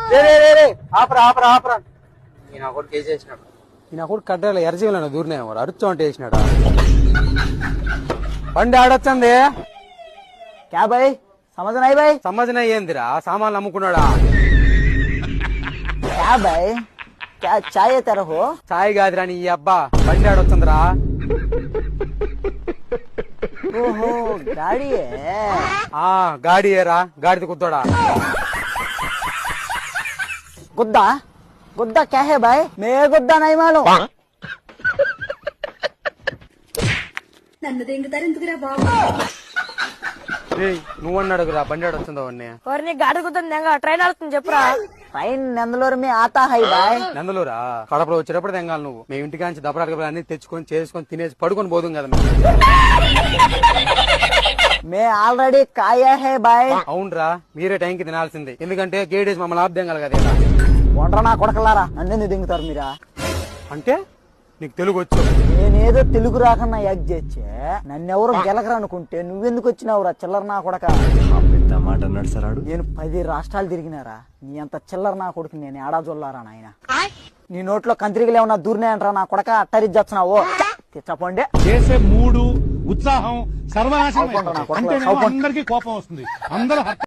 ఆపరా ఆపరా ఆపరా. నేను ఒకటి కేసేసినాడు. ఈయన కూడా కట్టాలి ఎర్రజీవులను దూరినాయి వాడు అరుచు అంటే వేసినాడా. బండి ఆడొచ్చంది. క్యా బాయ్ సమझ नहीं भाई సమझన ఏందిరా సామాన్లు అమ్ముకున్నాడా. क्या भाई क्या चाय तेरा हो చాయ్ కాదురా నీ అబ్బా బండి ఆడొచ్చందిరా. ओहो गाड़ी है ఆ గాడి ఏరా గాడిది కుత్తోడా. गुद्दा गुद्दा क्या है भाई मैं गुद्दा नहीं मालूम నన్ను దెంగుతారు ఎందుకురా బాబు. నువ్వన్న అడుగురా బండి ఆడొచ్చిందో అన్నీ. ఎవరిని గాడి కుదురుతుంది ట్రైన్ ఆడుతుంది చెప్పురా. ट्रेन नंदलोर में आता है भाई నందులూరా కడపలో వచ్చేటప్పుడు తెంగాలి నువ్వు. మేము ఇంటికాంచి దప్పరాక అన్ని తెచ్చుకొని చేసుకొని తినేసి పడుకొని పోదుం కదా మేము. मैं ऑलरेडी खाया है भाई అవునరా మీరే టైంకి తినాల్సింది. ఎందుకంటే గేడేసి మమ్మల్ని ఆపుదేంగాలి కదా ఇలా. వండ్రా నా కొడకలారా నన్నెందుకు దింగుతారు మీరా. అంటే నీకు తెలుగు వచ్చు. నేనేదో తెలుగు రాకన్నా యాక్ చేచ్చే నన్నెవరు గెలకరు అనుకుంటే నువ్వెందుకు వచ్చినావురా చిల్లర నా కొడక. మాట అన్నాడు సార్ ఆడు. నేను 10 రాష్ట్రాలు తిరిగినారా నీ అంత చిల్లర నా కొడుకు నేను ఏడా జొల్లారా నాయన. నీ నోట్లో కంత్రికలు ఏమన్నా దూరినాయంటరా నా కొడక అట్టరిచ్చొచ్చినావు తెచ్చపోండే. చేసే మూడు ఉత్సాహం సర్వనాశనం అవుకుంటా నా కొడక, అవుకుంటా. అందరికీ కోపం వస్తుంది. అందరూ